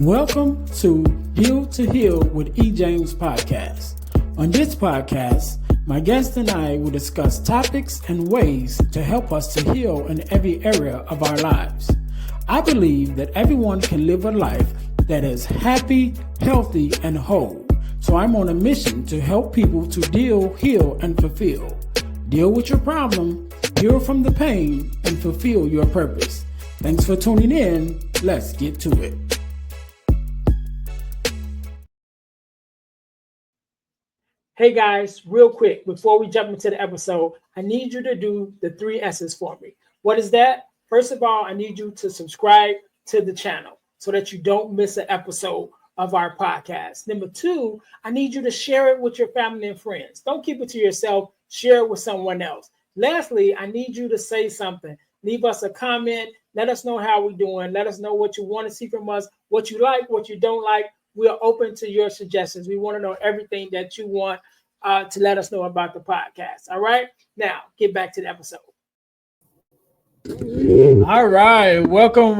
Welcome to Heal to Heal with E. James podcast. On this podcast, my guest and I will discuss topics and ways to help us to heal in every area of our lives. I believe that everyone can live a life that is happy, healthy, and whole. So I'm on a mission to help people to deal, heal, and fulfill. Deal with your problem, heal from the pain, and fulfill your purpose. Thanks for tuning in. Let's get to it. Hey guys, real quick, before we jump into the episode, I need you to do the 3 S's for me. What is that? First of all, I need you to subscribe to the channel so that you don't miss an episode of our podcast. Number 2, I need you to share it with your family and friends. Don't keep it to yourself. Share it with someone else. Lastly, I need you to say something. Leave us a comment. Let us know how we're doing. Let us know what you want to see from us, what you like, what you don't like. We are open to your suggestions. We want to know everything that you want to let us know about the podcast. All right. Now, get back to the episode. All right. Welcome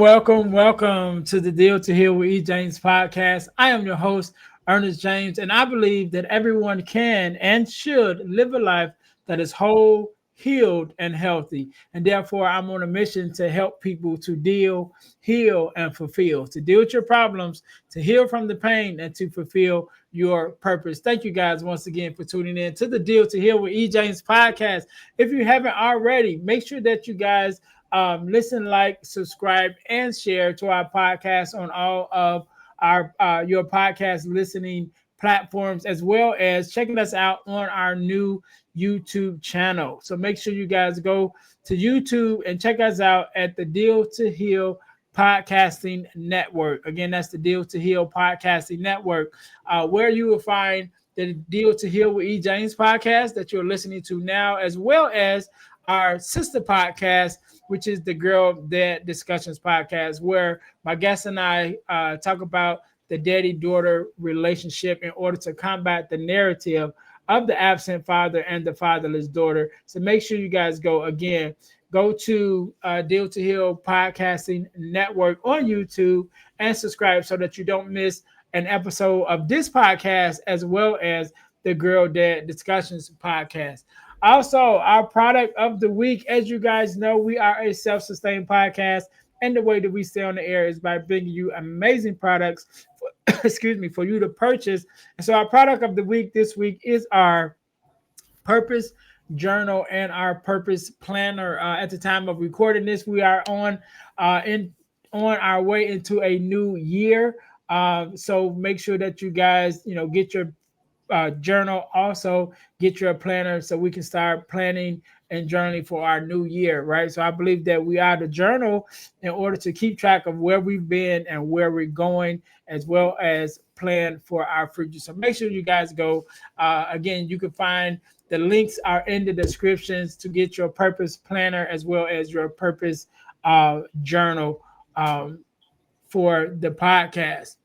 to the Deal to Heal with E. James podcast. I am your host, Earnest James, and I believe that everyone can and should live a life that is whole, healed, and healthy. And therefore, I'm on a mission to help people to deal, heal, and fulfill, to deal with your problems, to heal from the pain, and to fulfill your purpose. Thank you guys once again for tuning in to the Deal to Heal with E. James podcast. If you haven't already, make sure that you guys listen, like, subscribe, and share to our podcast on all of our your podcast listening platforms, as well as checking us out on our new YouTube channel. So make sure you guys go to YouTube and check us out at the Deal to Heal Podcasting Network. Again, that's the Deal to Heal Podcasting Network, where you will find the Deal to Heal with E. James podcast that you're listening to now, as well as our sister podcast, which is the Girl Dad Discussions podcast, where my guests and I talk about the daddy-daughter relationship in order to combat the narrative of the absent father and the fatherless daughter. So make sure you guys go to Deal to Heal Podcasting Network on YouTube and subscribe so that you don't miss an episode of this podcast, as well as the Girl Dad Discussions podcast. Also, our product of the week, as you guys know, we are a self-sustained podcast, and the way that we stay on the air is by bringing you amazing products for you to purchase. And so our product of the week this week is our purpose journal and our purpose planner. At the time of recording this, we are on our way into a new year. So make sure that you guys, get your journal, also get your planner so we can start planning and journaling for our new year, right? So I believe that we are the journal in order to keep track of where we've been and where we're going, as well as plan for our future. So make sure you guys go. Again, you can find the links are in the descriptions to get your purpose planner as well as your purpose journal for the podcast.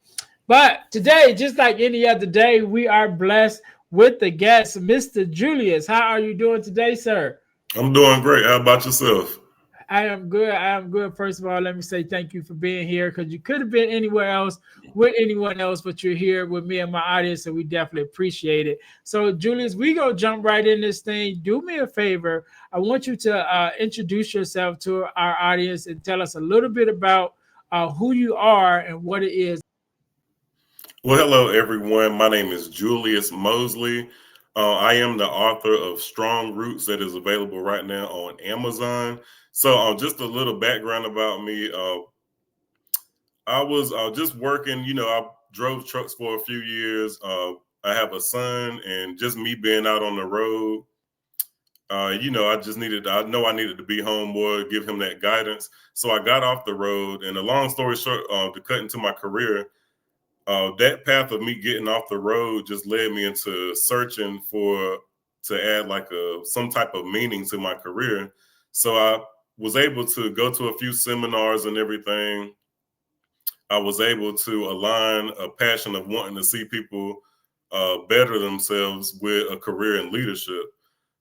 But today, just like any other day, we are blessed with the guest, Mr. Julius. How are you doing today, sir? I'm doing great. How about yourself? I am good. First of all, let me say thank you for being here, because you could have been anywhere else with anyone else, but you're here with me and my audience, so we definitely appreciate it. So, Julius, we go jump right in this thing. Do me a favor. I want you to introduce yourself to our audience and tell us a little bit about who you are and what it is. Well, hello, everyone. My name is Julius Mosley. I am the author of Strong Roots that is available right now on Amazon. So just a little background about me. I was just working, I drove trucks for a few years. I have a son, and just me being out on the road, I needed to be home more, give him that guidance. So I got off the road, and a long story short, to cut into my career, that path of me getting off the road just led me into searching to add like some type of meaning to my career. So I was able to go to a few seminars and everything. I was able to align a passion of wanting to see people better themselves with a career in leadership.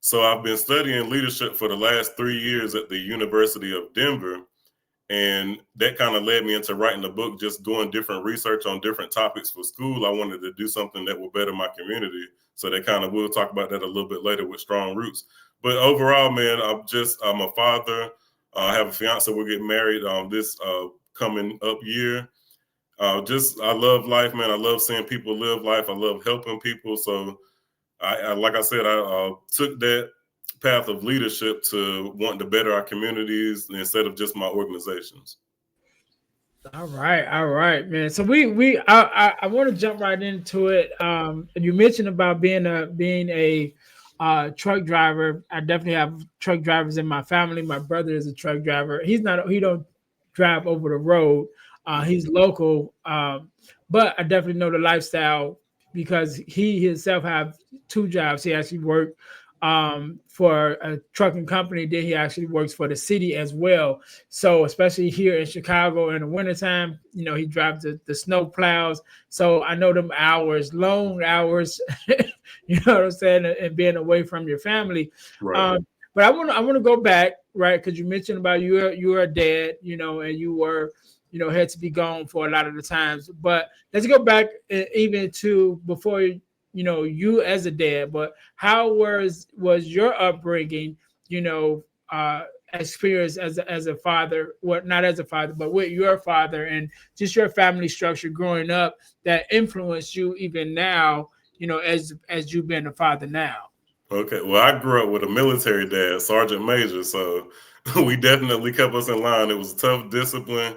So I've been studying leadership for the last 3 years at the University of Denver. And that kind of led me into writing the book, just doing different research on different topics for school. I wanted to do something that would better my community. So that kind of, we'll talk about that a little bit later with Strong Roots. But overall, man, I'm a father. I have a fiance. We're getting married this coming up year. Just I love life, man. I love seeing people live life. I love helping people. So I like I said, I took that path of leadership to wanting to better our communities instead of just my organizations. All right, man. So I want to jump right into it. You mentioned about being a truck driver. I definitely have truck drivers in my family. My brother is a truck driver. He don't drive over the road. He's local, but I definitely know the lifestyle because he himself have two jobs. He actually worked for a trucking company. Then he actually works for the city as well. So especially here in Chicago in the wintertime, he drives the snow plows. So I know them hours, long hours, you know what I'm saying, and being away from your family. Right. But I want to go back, right? Because you mentioned about you're a dad, and you were, had to be gone for a lot of the times. But let's go back even to before you as a dad. But how was your upbringing, experience as a father, what not as a father, but with your father and just your family structure growing up that influenced you even now, as you've been a father now? Okay. Well, I grew up with a military dad, Sergeant Major, so we definitely kept us in line. It was a tough discipline,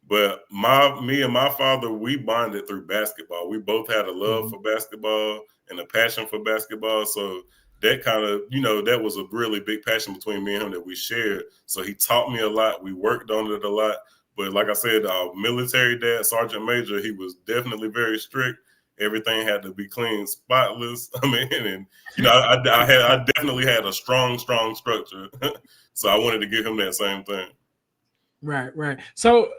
but me and my father, we bonded through basketball. We both had a love Mhm. for basketball and a passion for basketball. So that kind of, that was a really big passion between me and him that we shared. So he taught me a lot. We worked on it a lot. But like I said, our military dad, Sergeant Major, he was definitely very strict. Everything had to be clean, spotless. I mean, and I definitely had a strong structure. So I wanted to give him that same thing. Right, right. So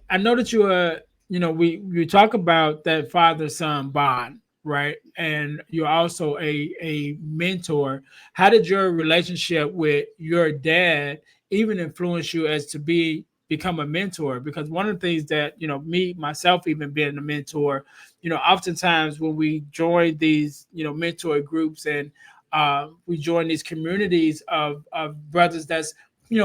I know that we talk about that father son bond, right? And you're also a mentor. How did your relationship with your dad even influence you as to become a mentor? Because one of the things that me myself even being a mentor, oftentimes when we join these mentor groups and we join these communities of brothers that's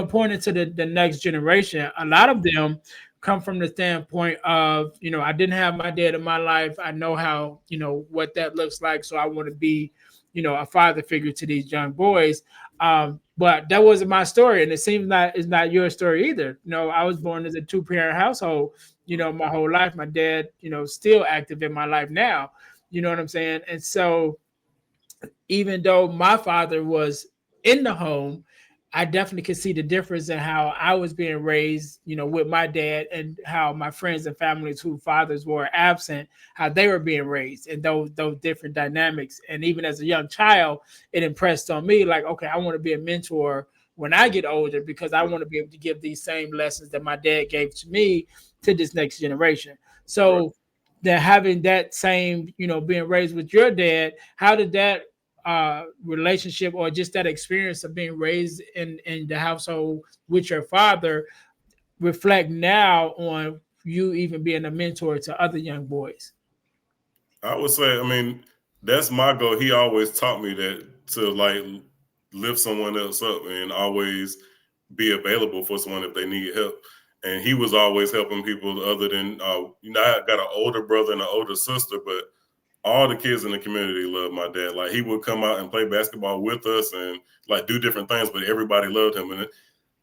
pointing to the next generation. A lot of them come from the standpoint of, I didn't have my dad in my life. I know how, what that looks like. So I want to be, a father figure to these young boys. But that wasn't my story. And it seems not it's not your story either. I was born as a two-parent household, my whole life. My dad, still active in my life now. You know what I'm saying? And so even though my father was in the home, I definitely could see the difference in how I was being raised, with my dad and how my friends and families whose fathers were absent, how they were being raised and those different dynamics. And even as a young child, it impressed on me like, okay, I want to be a mentor when I get older because I want to be able to give these same lessons that my dad gave to me to this next generation. Right. So that having that same, being raised with your dad, how did that relationship or just that experience of being raised in the household with your father reflect now on you even being a mentor to other young boys? I would say, I mean, that's my goal. He always taught me that to like lift someone else up and always be available for someone if they need help. And he was always helping people other than, I got an older brother and an older sister, but all the kids in the community loved my dad. Like he would come out and play basketball with us and like do different things, but everybody loved him. And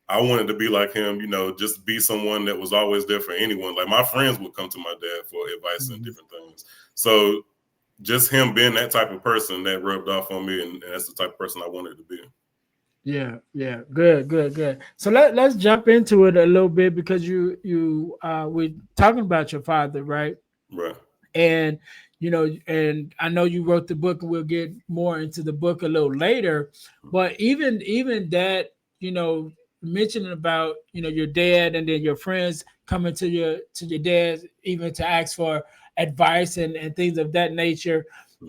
I wanted to be like him, just be someone that was always there for anyone. Like my friends would come to my dad for advice and Mhm. different things. So just him being that type of person that rubbed off on me, and that's the type of person I wanted to be. Yeah, yeah, good, good, good. So let's jump into it a little bit because we're talking about your father, right? Right. And and I know you wrote the book and we'll get more into the book a little later, but even that, mentioning about your dad and then your friends coming to your dad even to ask for advice and things of that nature.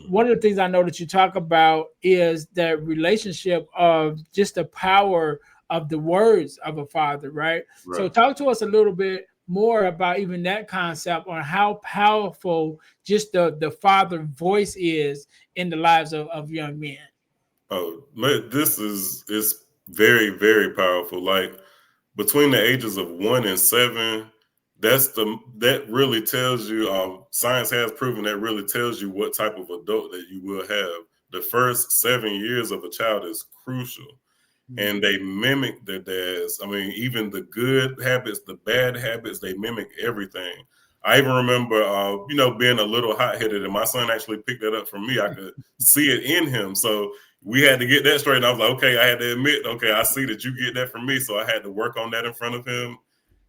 One of the things I know that you talk about is that relationship of just the power of the words of a father, right? So Right. talk to us a little bit more about even that concept on how powerful just the father voice is in the lives of young men. Oh, this is very, very powerful. Like between the ages of 1 and 7, that really tells you. Science has proven that really tells you what type of adult that you will have. The first 7 years of a child is crucial, and they mimic their dads. I mean, even the good habits, the bad habits, they mimic everything. I even remember, being a little hot headed, and my son actually picked that up from me. I could see it in him, so we had to get that straight. And I was like, okay, I had to admit, okay, I see that you get that from me, so I had to work on that in front of him,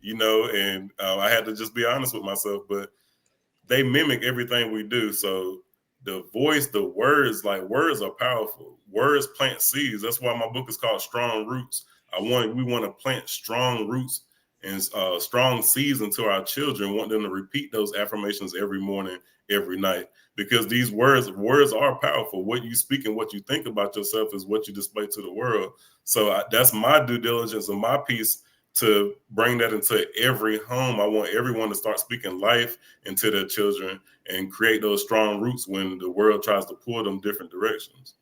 and I had to just be honest with myself. But they mimic everything we do. So the voice, the words, like words are powerful. Words plant seeds. That's why my book is called Strong Roots. We want to plant strong roots and strong seeds into our children. Want them to repeat those affirmations every morning, every night, because these words are powerful. What you speak and what you think about yourself is what you display to the world. So that's my due diligence and my piece to bring that into every home. I want everyone to start speaking life into their children and create those strong roots when the world tries to pull them different directions.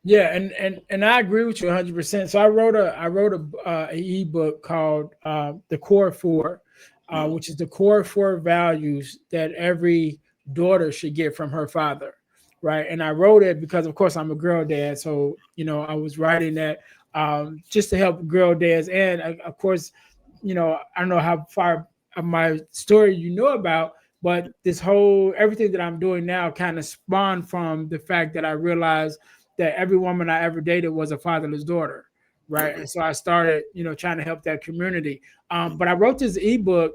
Yeah, and I agree with you 100%. So I wrote a ebook called The Core Four, Mm. which is the core four values that every daughter should get from her father, right? And I wrote it because, of course, I'm a girl dad, so I was writing that just to help girl dads, and of course, I don't know how far of my story you know about, but this whole everything that I'm doing now kind of spawned from the fact that I realized that every woman I ever dated was a fatherless daughter, right? Okay. And so I started, trying to help that community. But I wrote this ebook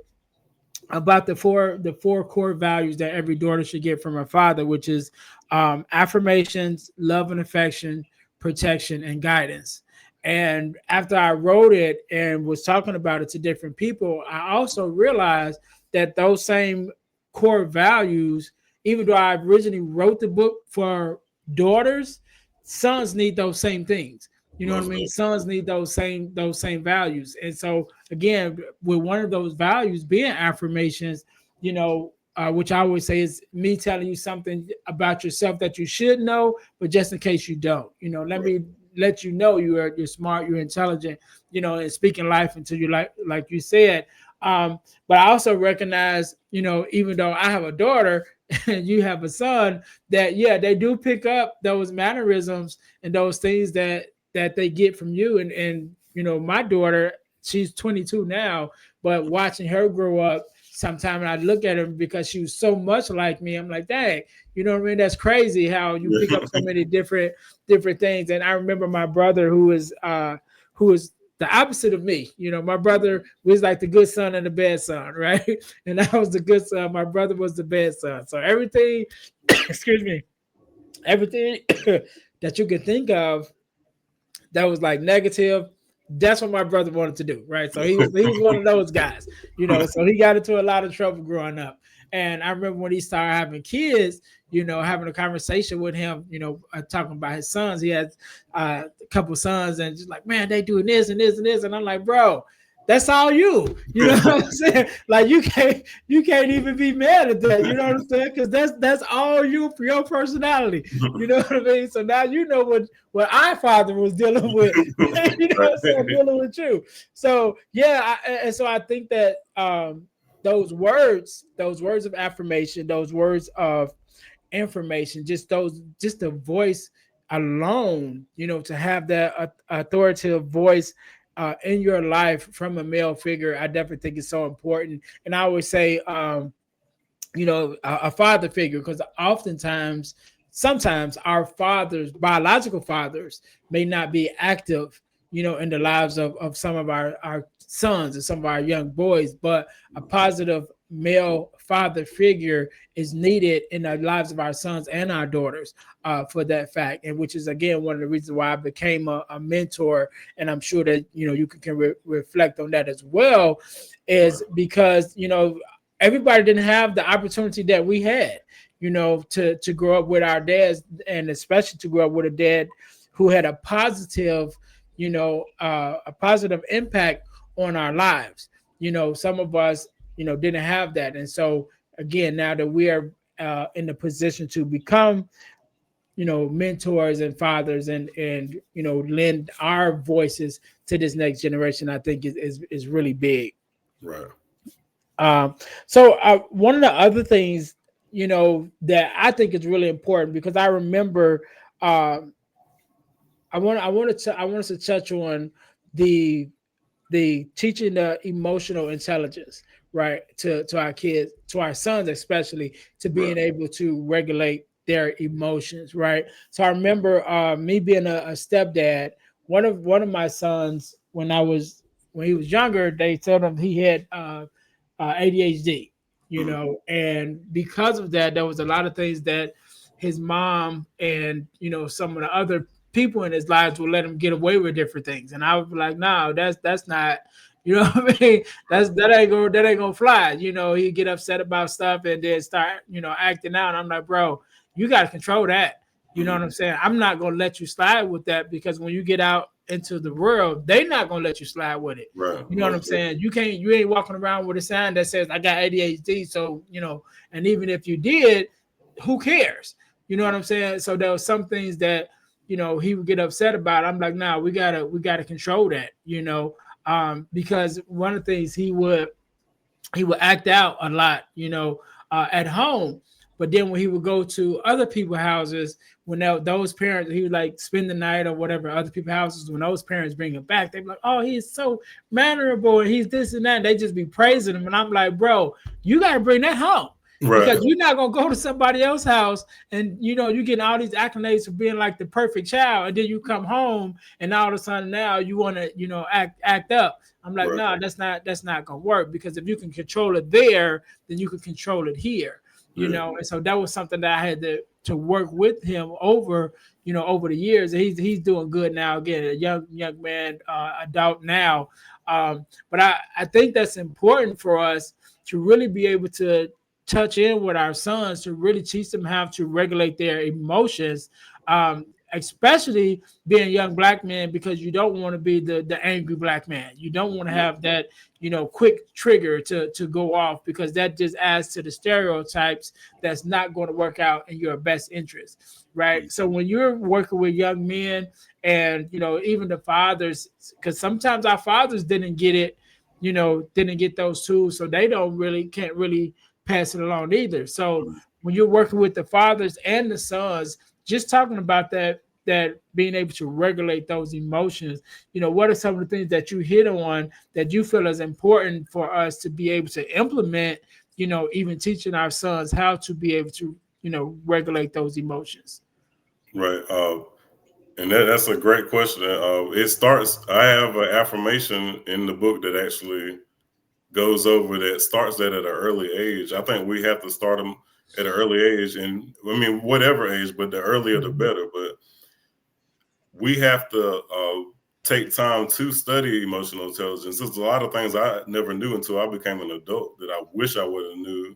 about the four core values that every daughter should get from her father, which is affirmations, love and affection, protection, and guidance. And after I wrote it and was talking about it to different people, I also realized that those same core values, even though I originally wrote the book for daughters, sons need those same things. You know what I Most mean? definitely. Sons need those same values. And so again, with one of those values being affirmations, which I always say is me telling you something about yourself that you should know, but just in case you don't, let Right. me let you know you're smart, you're intelligent, and speaking life into you, like you said. But I also recognize, even though I have a daughter and you have a son, that yeah, they do pick up those mannerisms and those things that they get from you. And my daughter, she's 22 now, but watching her grow up, sometimes I look at her because she was so much like me. I'm like, dang, you know what I mean? That's crazy how you pick up so many different things. And I remember my brother who is the opposite of me. My brother was like the good son and the bad son, right? And I was the good son. My brother was the bad son. So everything, excuse me, everything that you can think of that was like negative. That's what my brother wanted to do, right? So he was one of those guys, So he got into a lot of trouble growing up. And I remember when he started having kids, having a conversation with him, talking about his sons. He had a couple sons, and just like, man, they doing this and this and this, and I'm like, bro, that's all you. You know what I'm saying? Like you can't even be mad at that. You know what I'm saying? Because that's all you for your personality. You know what I mean? So now you know what our father was dealing with. You know what I'm saying? Dealing with you. So yeah, and so I think that those words of affirmation, those words of information, just the voice alone, to have that authoritative voice in your life from a male figure, I definitely think is so important. And I always say, a father figure, because sometimes our fathers, biological fathers, may not be active, in the lives of some of our sons and some of our young boys, but a positive male father figure is needed in the lives of our sons and our daughters, for that fact, and which is again one of the reasons why I became a mentor. And I'm sure that you can reflect on that as well, is because everybody didn't have the opportunity that we had, to grow up with our dads, and especially to grow up with a dad who had a positive, a positive impact on our lives. Some of us, didn't have that. And so again, now that we are in the position to become, mentors and fathers, and lend our voices to this next generation, I think is really big. Right. Um, so one of the other things, that I think is really important, because I remember, um, I want us to touch on the teaching the emotional intelligence, right, to our kids, to our sons especially, to Right. being able to regulate their emotions, right. So I remember me being a stepdad. One of my sons, when he was younger, they told him he had ADHD, Mm. and because of that, there was a lot of things that his mom and some of the other people in his lives would let him get away with different things. And I was like, no, that's not, what I mean? That ain't gonna fly. He'd get upset about stuff and then start, acting out. I'm like, bro, you gotta control that. You know Mm. what I'm saying? I'm not gonna let you slide with that, because when you get out into the world, they're not gonna let you slide with it. Right. You know what I'm Most definitely. saying? You ain't walking around with a sign that says I got ADHD. So, and even if you did, who cares? You know what I'm saying? So there were some things that, he would get upset about. I'm like, nah, we gotta control that, because one of the things he would act out a lot, at home. But then when he would go to other people's houses, when those parents, he would like spend the night or whatever, other people's houses, when those parents bring him back, they'd be like, oh, he's so mannerable and he's this and that. And they just be praising him. And I'm like, bro, you got to bring that home. Because Right. you're not gonna go to somebody else's house and you getting all these accolades for being like the perfect child, and then you come home and all of a sudden now you want to act up. I'm like, Right. no, that's not gonna work, because if you can control it there, then you can control it here. Yeah. And so that was something that I had to work with him over the years. And he's doing good now. Again, a young man, adult now. But I think that's important for us to really be able to touch in with our sons, to really teach them how to regulate their emotions. Especially being young black men, because you don't want to be the angry black man. You don't want to Yeah. have that quick trigger to go off, because that just adds to the stereotypes that's not going to work out in your best interest, right? Mm. So when you're working with young men, and even the fathers, because sometimes our fathers didn't get it, didn't get those tools, so they can't really pass it along either. So Mm. when you're working with the fathers and the sons, just talking about that being able to regulate those emotions, what are some of the things that you hit on that you feel is important for us to be able to implement, even teaching our sons how to be able to regulate those emotions. Right. And that's a great question. It starts. I have an affirmation in the book that actually goes over that, starts that at an early age. I think we have to start them at an early age, and I mean whatever age, but the earlier the Mhm. better. But we have to take time to study emotional intelligence. There's a lot of things I never knew until I became an adult that I wish I would have knew,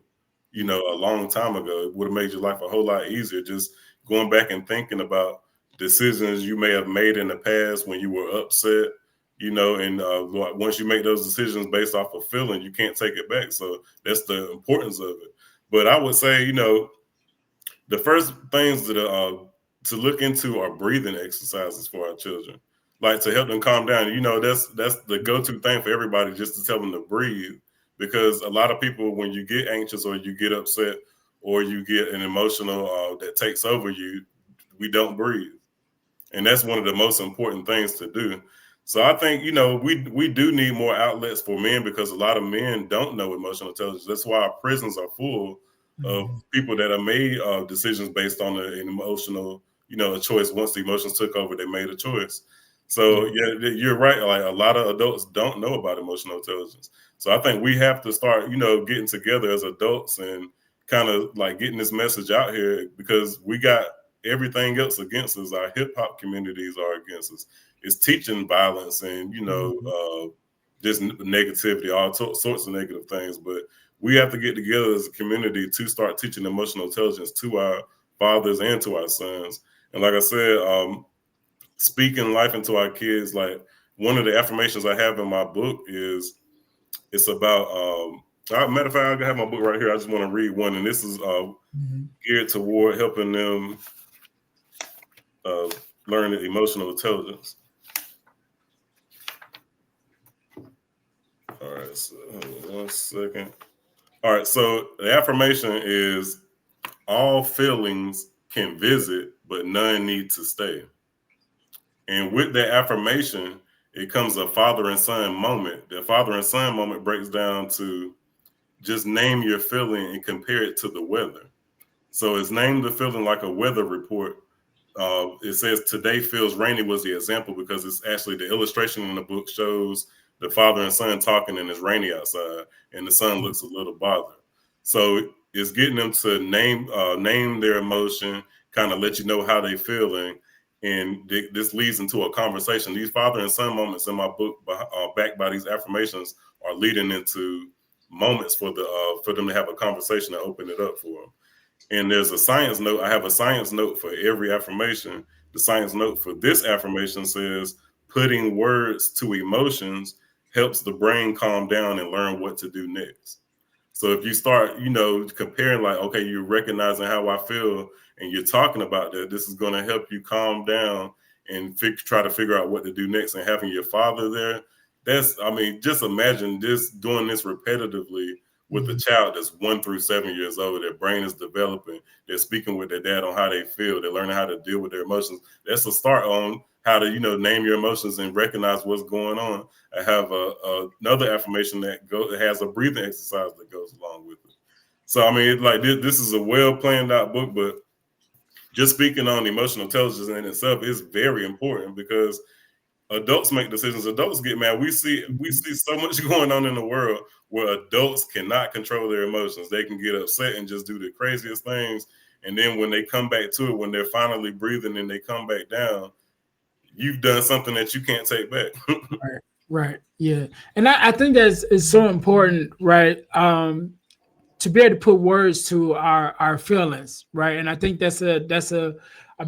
a long time ago. It would have made your life a whole lot easier, just going back and thinking about decisions you may have made in the past when you were upset, and once you make those decisions based off of feeling, you can't take it back. So that's the importance of it. But I would say, the first things to look into are breathing exercises for our children, like to help them calm down. That's the go-to thing for everybody, just to tell them to breathe, because a lot of people, when you get anxious or you get upset or you get an emotional that takes over you, we don't breathe, and that's one of the most important things to do. So I think we do need more outlets for men, because a lot of men don't know emotional intelligence. That's why our prisons are full of Mhm. people that have made decisions based on an emotional, a choice. Once the emotions took over, they made a choice. So Yeah. yeah, you're right. Like, a lot of adults don't know about emotional intelligence. So I think we have to start, getting together as adults and kind of like getting this message out here, because we got everything else against us. Our hip hop communities are against us. It's teaching violence and Mhm. just negativity, all sorts of negative things. But we have to get together as a community to start teaching emotional intelligence to our fathers and to our sons. And like I said, speaking life into our kids. Like one of the affirmations I have in my book is it's about matter of fact, I have my book right here. I just want to read one, and this is geared toward helping them uh, learn emotional intelligence. All right, so hold on 1 second. All right, so the affirmation is all feelings can visit, but none need to stay. And with that affirmation, it comes a father and son moment. The father and son moment breaks down to just name your feeling and compare it to the weather. So it's named the feeling like a weather report. It says today feels rainy was the example because it's actually the illustration in the book shows the father and son talking and it's rainy outside and the son looks a little bothered. So it's getting them to name their emotion, kind of let you know how they feeling, and this leads into a conversation. These father and son moments in my book, backed by these affirmations, are leading into moments for them to have a conversation and open it up for them. And there's a science note. I have a science note for every affirmation. The science note for this affirmation says putting words to emotions helps the brain calm down and learn what to do next. So if you start, comparing, like, okay, you're recognizing how I feel and you're talking about that, this is going to help you calm down and try to figure out what to do next. And having your father there, just imagine doing this repetitively with a child that's 1 through 7 years old. Their brain is developing. They're speaking with their dad on how they feel. They're learning how to deal with their emotions. That's a start on how to, name your emotions and recognize what's going on. I have another affirmation that has a breathing exercise that goes along with it. So, this is a well planned out book, but just speaking on emotional intelligence in itself is very important because adults make decisions. Adults get mad. We see so much going on in the world where adults cannot control their emotions. They can get upset and just do the craziest things. And then when they come back to it, when they're finally breathing and they come back down, you've done something that you can't take back. Right. Yeah. And I think is so important, right? To be able to put words to our feelings, right? And I think that's a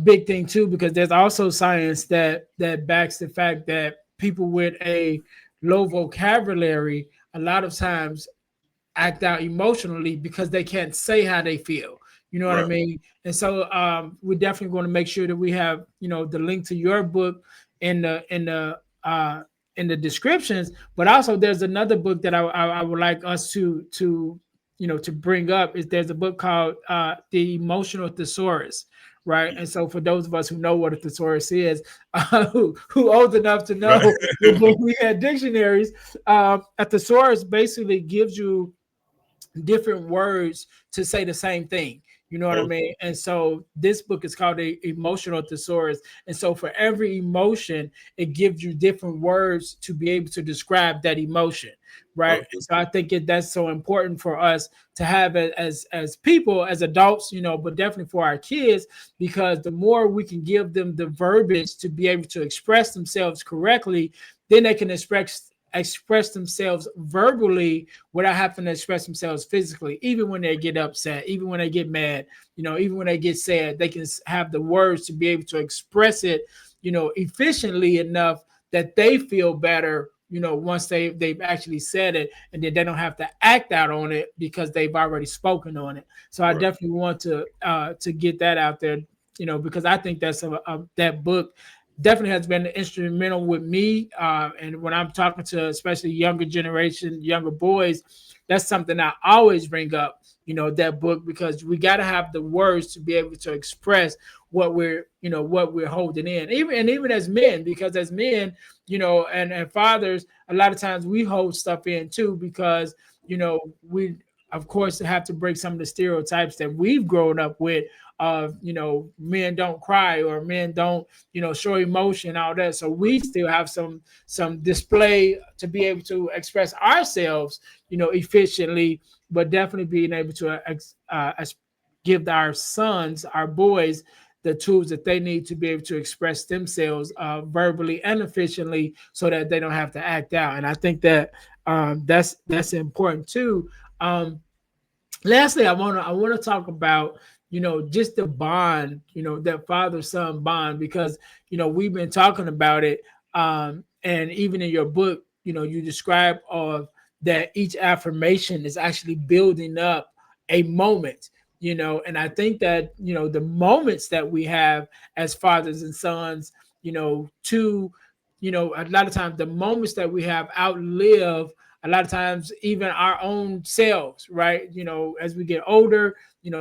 big thing too, because there's also science that backs the fact that people with a low vocabulary a lot of times act out emotionally because they can't say how they feel. You know what I mean? And so we're definitely going to make sure that we have, the link to your book in the descriptions. But also there's another book that I would like us to bring up. Is there's a book called The Emotional Thesaurus. Right. And so for those of us who know what a thesaurus is, who old enough to know when we had dictionaries, a thesaurus basically gives you different words to say the same thing. You know what I mean? And so this book is called a emotional thesaurus. And so for every emotion, it gives you different words to be able to describe that emotion. Right. And so I think that's so important for us to have it as people, as adults, but definitely for our kids, because the more we can give them the verbiage to be able to express themselves correctly, then they can express themselves verbally without having to express themselves physically. Even when they get upset, even when they get mad, even when they get sad, they can have the words to be able to express it, efficiently enough that they feel better, once they've actually said it, and then they don't have to act out on it because they've already spoken on it. So I definitely want to get that out there, because I think that's that book definitely has been instrumental with me. And when I'm talking to especially younger generation, younger boys, that's something I always bring up, that book, because we got to have the words to be able to express what we're holding in. Even as men, because as men, and fathers, a lot of times we hold stuff in too, because, we of course have to break some of the stereotypes that we've grown up with of, men don't cry or men don't, show emotion, all that. So we still have some display to be able to express ourselves, efficiently, but definitely being able to give our sons, our boys, the tools that they need to be able to express themselves verbally and efficiently, so that they don't have to act out. And I think that that's important too. Lastly, I want to talk about just the bond, that father son bond, because we've been talking about it, and even in your book, you describe of that each affirmation is actually building up a moment, and I think that the moments that we have as fathers and sons, to a lot of times the moments that we have outlive a lot of times even our own selves, right? As we get older,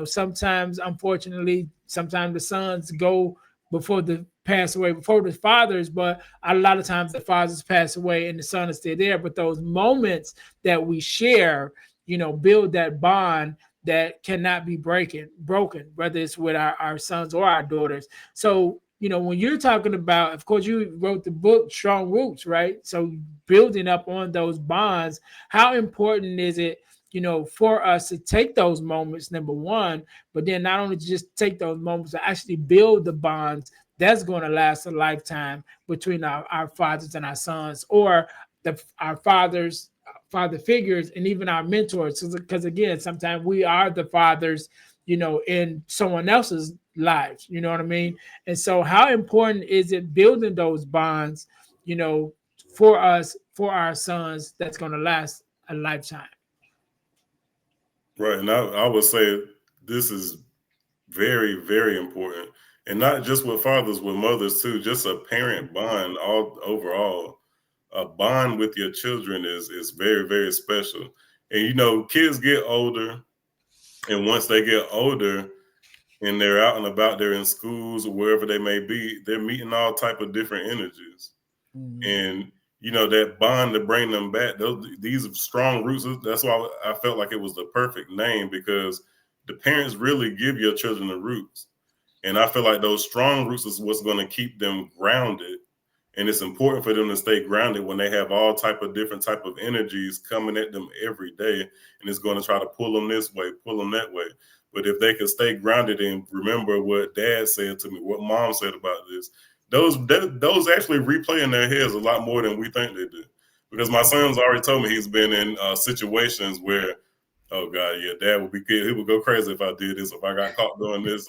sometimes, unfortunately, sometimes the sons go before the pass away before the fathers, but a lot of times the fathers pass away and the son is still there. But those moments that we share, build that bond that cannot be broken, whether it's with our sons or our daughters. So, when you're talking about, of course, you wrote the book Strong Roots, right? So building up on those bonds, how important is it, for us to take those moments, number one, but then not only just take those moments, to actually build the bonds that's going to last a lifetime between our fathers and our sons, or our father figures, and even our mentors. Because again, sometimes we are the fathers, in someone else's lives. You know what I mean? And so, how important is it building those bonds, for us, for our sons, that's going to last a lifetime? Right. And I would say this is very, very important. And not just with fathers, with mothers too, just a parent bond all overall. A bond with your children is very, very special. And kids get older, and once they get older and they're out and about, they're in schools or wherever they may be, they're meeting all type of different energies. Mhm. And that bond to bring them back, these strong roots. That's why I felt like it was the perfect name, because the parents really give your children the roots, and I feel like those strong roots is what's going to keep them grounded. And it's important for them to stay grounded when they have all type of different type of energies coming at them every day, and it's going to try to pull them this way, pull them that way. But if they can stay grounded and remember what dad said to me, what mom said about this, those actually replay in their heads a lot more than we think they do. Because my son's already told me he's been in situations where, oh God, yeah, dad would be good. He would go crazy if I did this, if I got caught doing this.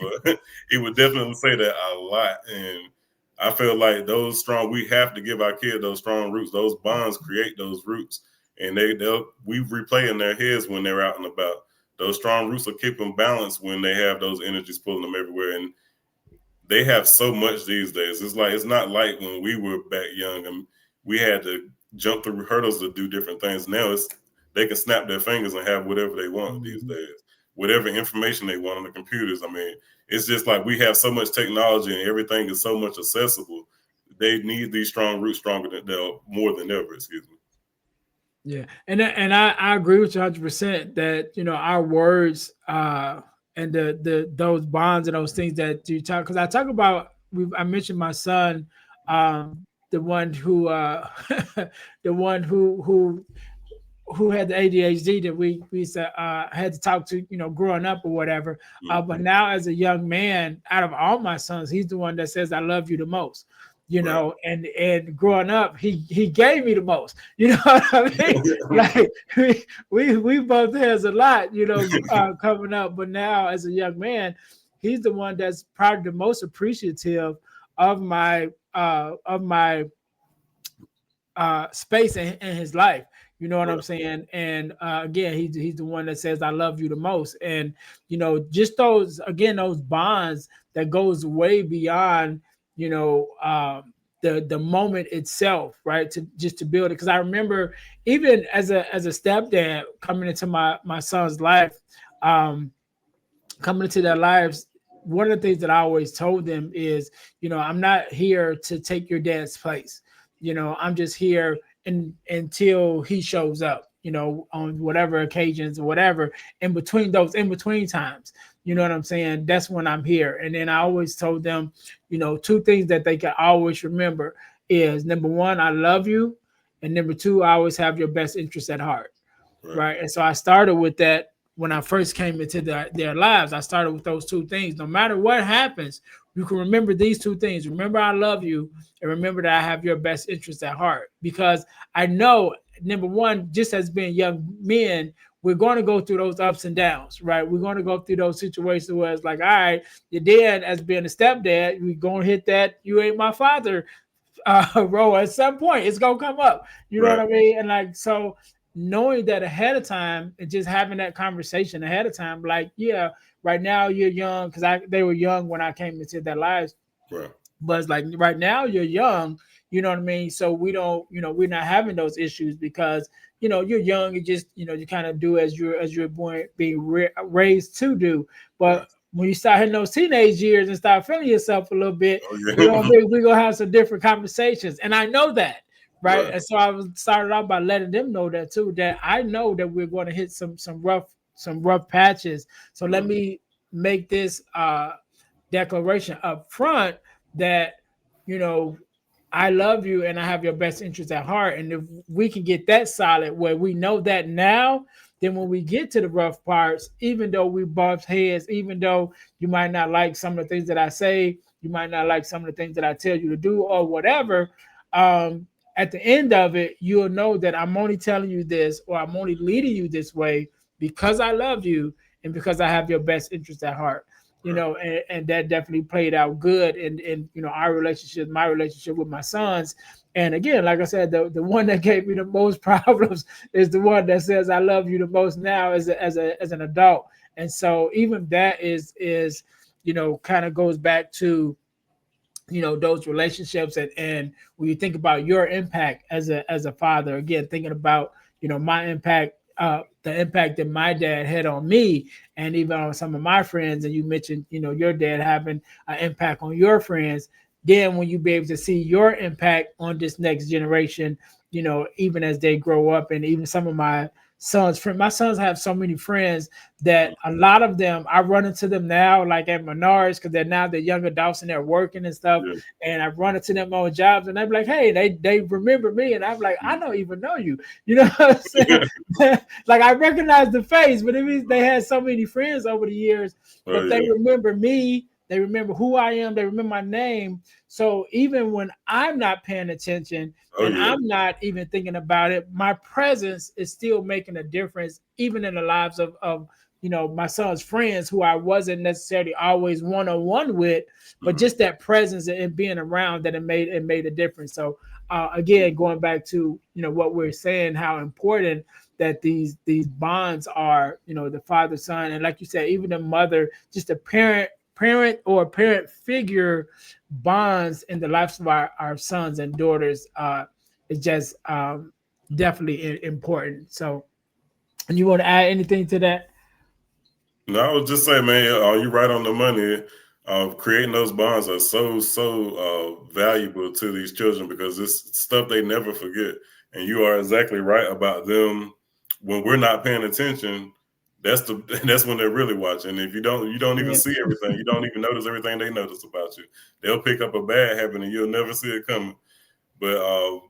He would definitely say that a lot. And I feel like we have to give our kids those strong roots. Those bonds create those roots. And we replay in their heads when they're out and about. Those strong roots will keep them balanced when they have those energies pulling them everywhere. And they have so much these days. It's not like when we were back young and we had to jump through hurdles to do different things. Now they can snap their fingers and have whatever they want these Mhm. days, whatever information they want on the computers. I mean, it's just like we have so much technology and everything is so much accessible. They need these strong roots more than ever. Excuse me. Yeah, and I agree with you 100% that our words, and the those bonds and those things that you talk, because I talk about, I mentioned my son, the one who the one who had the ADHD that we had to talk to, growing up or whatever. But Mhm. now as a young man, out of all my sons, he's the one that says I love you the most. Right. And growing up, he gave me the most. You know what I mean? Like we both has a lot, coming up. But now as a young man, he's the one that's probably the most appreciative of my space in his life. You know what I'm Right. saying? And again, he's the one that says I love you the most. And just those bonds that goes way beyond the moment itself, right? To just to build it. Because I remember even as a stepdad coming into my son's life, um, coming into their lives, one of the things that I always told them is, I'm not here to take your dad's place. I'm just here until he shows up, on whatever occasions or whatever, in between times. You know what I'm saying? That's when I'm here. And then I always told them, two things that they can always remember is, number one, I love you. And number two, I always have your best interest at heart. Right. Right. And so I started with that when I first came into their lives. I started with those two things. No matter what happens, you can remember these two things. Remember, I love you, and remember that I have your best interest at heart. Because I know, number one, just as being young men, we're going to go through those ups and downs, right? We're going to go through those situations where it's like, all right, your dad, as being a stepdad, we're going to hit that "you ain't my father" role at some point. It's going to come up. You know what Right. I mean? And like, so knowing that ahead of time and just having that conversation ahead of time, like, yeah, right now you're young, because they were young when I came into their lives, Right. but it's like right now you're young, you know what I mean? So we don't, we're not having those issues because you're young. You just, you kind of do as you're born, being raised to do. Right. But when you start hitting those teenage years and start feeling yourself a little bit, Oh we're yeah. gonna be we're gonna have some different conversations, and I know that. Right. Right. And so I was started off by letting them know that too, that I know that we're going to hit some rough patches. So let Mhm. me make this declaration up front that you know I love you and I have your best interest at heart. And if we can get that solid where we know that now, then when we get to the rough parts, even though we butt heads, even though you might not like some of the things that I say, you might not like some of the things that I tell you to do or whatever, at the end of it, you'll know that I'm only telling you this, or I'm only leading you this way because I love you and because I have your best interest at heart. Right. And that definitely played out good in our relationship, my relationship with my sons. And again, like I said, the one that gave me the most problems is the one that says I love you the most now as an adult. And so even that is kind of goes back to those relationships. And when you think about your impact as a father, again thinking about my impact, the impact that my dad had on me and even on some of my friends, and you mentioned your dad having an impact on your friends, then when you be able to see your impact on this next generation, even as they grow up. And even some of my sons have so many friends that a lot of them I run into them now, like at Menards, because they're young adults and they're working and stuff. Yeah. And I run into them on jobs, and they're like, "Hey, they remember me," and I'm like, "I Mhm. don't even know you." You know what I'm saying? Like I recognize the face, but it means they had so many friends over the years, Oh but they yeah. remember me. They remember who I am. They remember my name. So even when I'm not paying attention Oh and yeah. I'm not even thinking about it, my presence is still making a difference, even in the lives of my son's friends who I wasn't necessarily always one-on-one with, but Mhm. just that presence and being around that it made a difference. So again, going back to what we're saying, how important that these bonds are, the father son, and like you said, even the mother, just a parent or parent figure bonds in the lives of our sons and daughters is just definitely important. So, and you want to add anything to that? No, I was just saying, man, you right on the money. Creating those bonds are so valuable to these children because it's stuff they never forget. And you are exactly right about them. When we're not paying attention, that's the that's when they're really watching. If you don't even Yeah, see everything. You don't even notice everything they notice about you. They'll pick up a bad habit and you'll never see it coming. But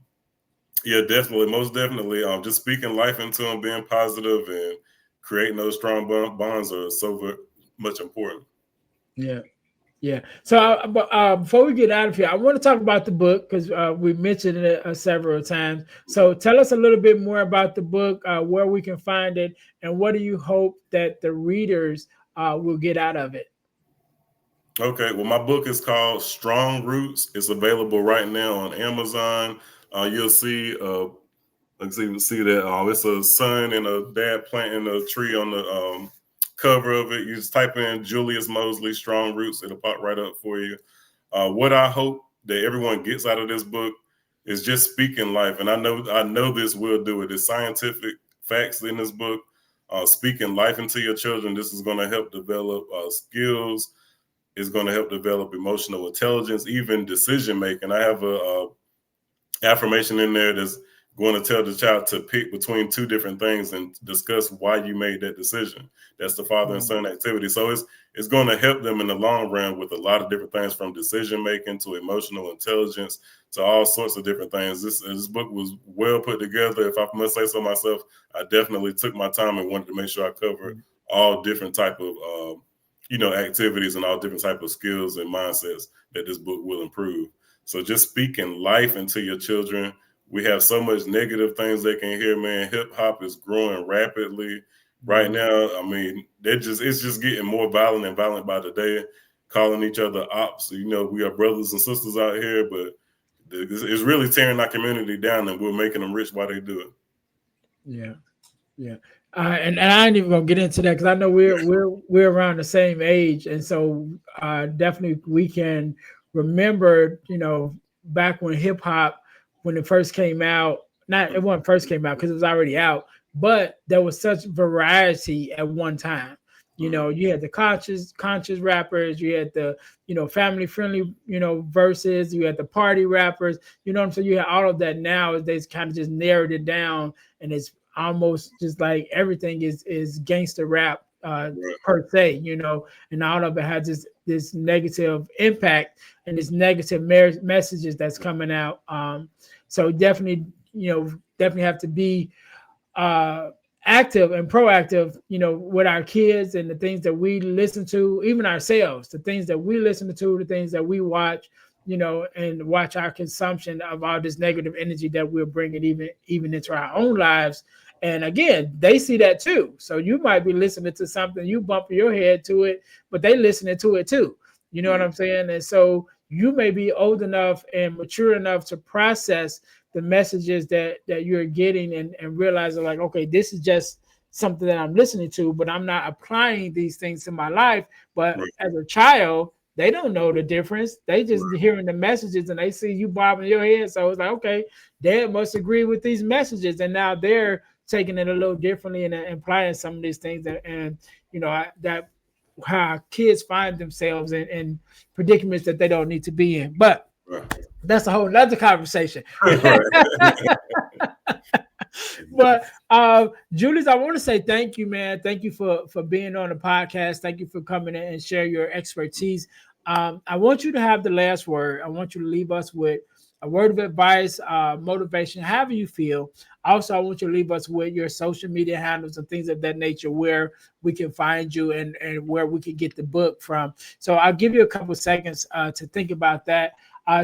yeah, definitely, most definitely. Just speaking life into them, being positive, and creating those strong bonds are much important. yeah. Yeah. So, but before we get out of here, I want to talk about the book because we mentioned it several times. So, tell us a little bit more about the book, where we can find it, and what do you hope that the readers will get out of it? Okay, well, my book is called Strong Roots. It's available right now on Amazon. You'll see, let's see that. It's a son and a dad planting a tree on the cover of it. You just type in Julius Mosley Strong Roots. It'll pop right up for you. What I hope that everyone gets out of this book is just speaking life, and I know this will do it. It's scientific facts in this book. Speaking life into your children. This is going to help develop skills. It's going to help develop emotional intelligence, even decision making. I have a affirmation in there that's going to tell the child to pick between two different things and discuss why you made that decision. That's the father and Mhm. son activity. So it's going to help them in the long run with a lot of different things, from decision making to emotional intelligence to all sorts of different things. This book was well put together. If I must say so myself, I definitely took my time and wanted to make sure I covered all different type of activities and all different type of skills and mindsets that this book will improve. So just speaking life into your children. We have so much negative things they can hear, man. Hip hop is growing rapidly. Right now, I mean, it's just getting more violent and violent by the day, calling each other ops. You know, we are brothers and sisters out here, but it's really tearing our community down, and we're making them rich while they do it. Yeah. Yeah, and I ain't even gonna get into that because I know we're around the same age, and so definitely we can remember, back when hip hop, when it first came out. Not it wasn't first came out because it was already out, but there was such variety at one time. You had the conscious rappers, you had the family friendly verses, you had the party rappers, what I'm saying. You had all of that. Now they kind of just narrowed it down, and it's almost just like everything is gangster rap Right, per se, and all of it has this negative impact and this negative messages that's coming out. So definitely, definitely have to be uh, active and proactive, with our kids and the things that we listen to, even ourselves, the things that we listen to, the things that we watch, and watch our consumption of all this negative energy that we're bringing even into our own lives. And again, they see that too. So you might be listening to something, you bump your head to it, but they listening to it too. You know what I'm saying? And so you may be old enough and mature enough to process the messages that you're getting, and realizing like, okay, this is just something that I'm listening to, but I'm not applying these things to my life. But right, as a child, they don't know the difference. They just right, hearing the messages and they see you bobbing your head. So it's like, okay, dad must agree with these messages. And now they're taking it a little differently and applying some of these things and that how kids find themselves in predicaments that they don't need to be in. But right, that's a whole nother conversation. right. But Julius, I want to say thank you, man. Thank you for being on the podcast. Thank you for coming in and share your expertise. I want you to have the last word. I want you to leave us with a word of advice, motivation, however you feel. Also, I want you to leave us with your social media handles and things of that nature, where we can find you and where we can get the book from. So I'll give you a couple seconds to think about that.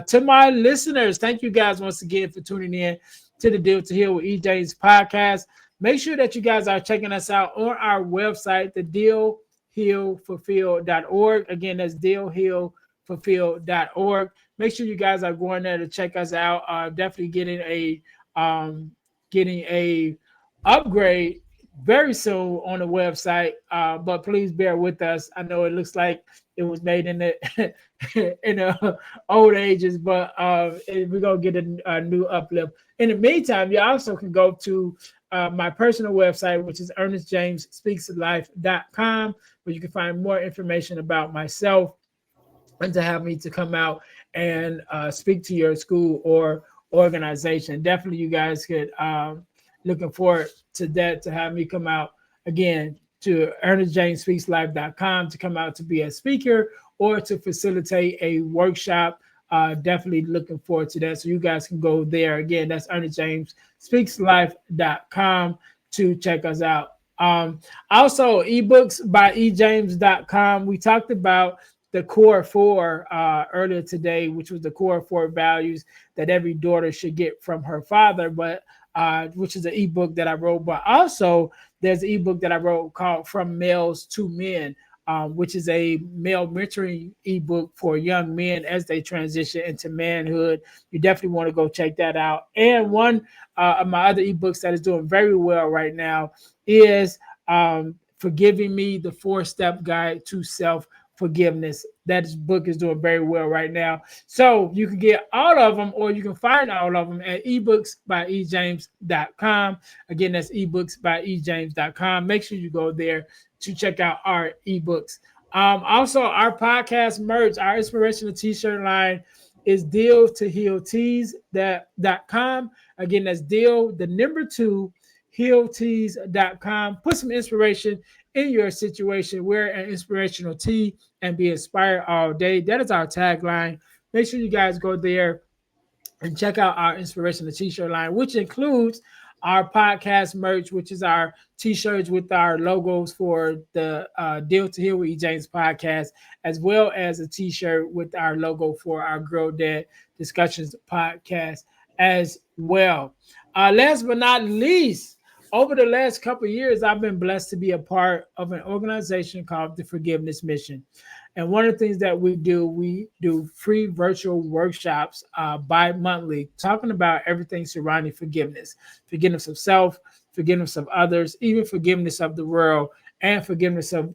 To my listeners, thank you guys once again for tuning in to the Deal to Heal with EJ's podcast. Make sure that you guys are checking us out on our website, the dealhealfulfill.org. Again, that's dealhealfulfill.org. Make sure you guys are going there to check us out. Definitely getting a upgrade very soon on the website. But please bear with us. I know it looks like it was made in the in the old ages, but we're gonna get a new uplift. In the meantime, you also can go to my personal website, which is earnestjamesspeakslife.com, where you can find more information about myself and to have me to come out and speak to your school or organization. Definitely, you guys could looking forward to that, to have me come out again to earnestjamesspeakslife.com to come out to be a speaker or to facilitate a workshop. Definitely looking forward to that. So you guys can go there. Again, that's earnestjamesspeakslife.com to check us out. Also, ebooksbyejames.com. We talked about the core four earlier today, which was the core four values that every daughter should get from her father, but which is an ebook that I wrote. But also, there's an ebook that I wrote called From Males to Men, which is a male mentoring ebook for young men as they transition into manhood. You definitely want to go check that out. And one of my other ebooks that is doing very well right now is Forgiving Me, the 4-Step Guide to Self-Forgiveness. That book is doing very well right now. So you can get all of them, or you can find all of them at ebooksbyejames.com. Again, that's ebooksbyejames.com. Make sure you go there to check out our ebooks. Also, our podcast merch, our inspirational t-shirt line is deal2healtees.com. Again, that's deal, the number 2, healtees.com. Put some inspiration in your situation. Wear an inspirational tee and be inspired all day. That is our tagline. Make sure you guys go there and check out our inspirational t-shirt line, which includes our podcast merch, which is our t-shirts with our logos for the Deal to Heal with E. James podcast, as well as a t-shirt with our logo for our Girl Dad Discussions podcast as well. Last but not least, over the last couple of years, I've been blessed to be a part of an organization called the Forgiveness Mission. And one of the things that we do free virtual workshops bi-monthly, talking about everything surrounding forgiveness of self, forgiveness of others, even forgiveness of the world, and forgiveness of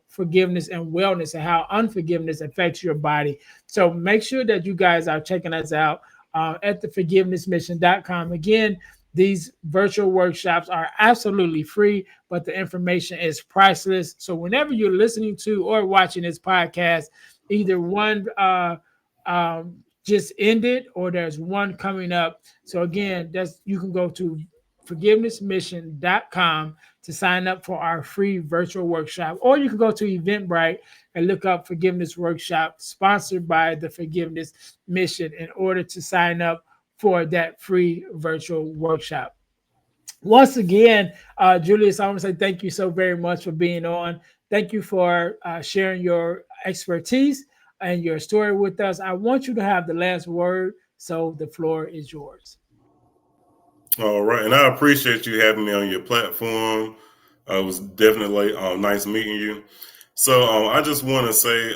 forgiveness and wellness, and how unforgiveness affects your body. So make sure that you guys are checking us out at theforgivenessmission.com. Again, these virtual workshops are absolutely free, but the information is priceless. So whenever you're listening to or watching this podcast, either one just ended or there's one coming up. So again, you can go to forgivenessmission.com to sign up for our free virtual workshop, or you can go to Eventbrite and look up Forgiveness Workshop sponsored by the Forgiveness Mission in order to sign up for that free virtual workshop. Once again, Julius, I want to say thank you so very much for being on. Thank you for sharing your expertise and your story with us. I want you to have the last word, so the floor is yours. All right. And I appreciate you having me on your platform. It was definitely nice meeting you. So I just want to say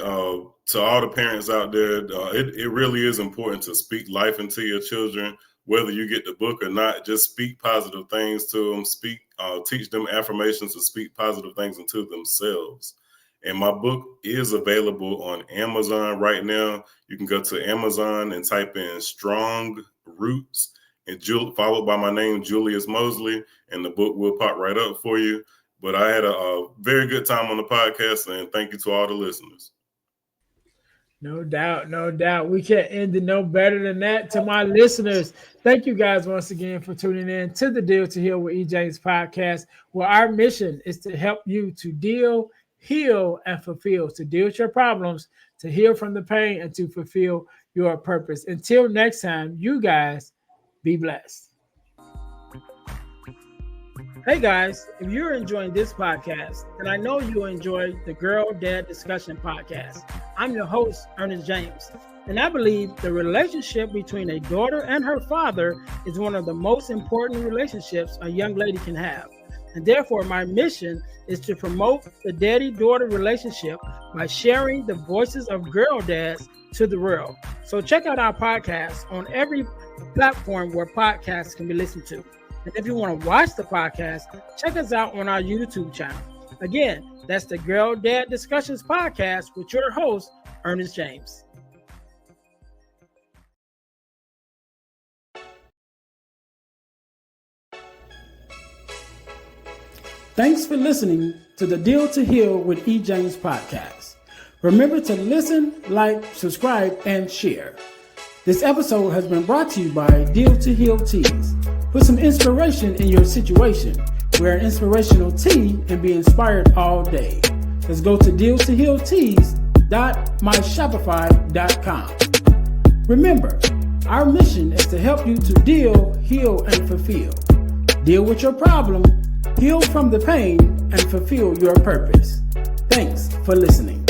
to all the parents out there, it really is important to speak life into your children, whether you get the book or not. Just speak positive things to them. Teach them affirmations to speak positive things into themselves. And my book is available on Amazon right now. You can go to Amazon and type in Strong Roots and followed by my name, Julius Mosley, and the book will pop right up for you. But I had a very good time on the podcast, and thank you to all the listeners. No doubt, no doubt. We can't end it no better than that. To my listeners, thank you guys once again for tuning in to the Deal to Heal with E. James podcast, where our mission is to help you to deal, heal, and fulfill, to deal with your problems, to heal from the pain, and to fulfill your purpose. Until next time, you guys be blessed. Hey guys, if you're enjoying this podcast, then I know you enjoy the Girl Dad Discussion podcast. I'm your host, Earnest James, and I believe the relationship between a daughter and her father is one of the most important relationships a young lady can have. And therefore, my mission is to promote the daddy-daughter relationship by sharing the voices of girl dads to the world. So check out our podcast on every platform where podcasts can be listened to. And if you want to watch the podcast, check us out on our YouTube channel. Again, that's the Girl Dad Discussions podcast with your host, Earnest James. Thanks for listening to the Deal to Heal with E. James podcast. Remember to listen, like, subscribe, and share. This episode has been brought to you by Deal to Heal Teas. Put some inspiration in your situation. Wear an inspirational tee and be inspired all day. Let's go to dealtohealteas.myshopify.com. Remember, our mission is to help you to deal, heal, and fulfill. Deal with your problem, heal from the pain, and fulfill your purpose. Thanks for listening.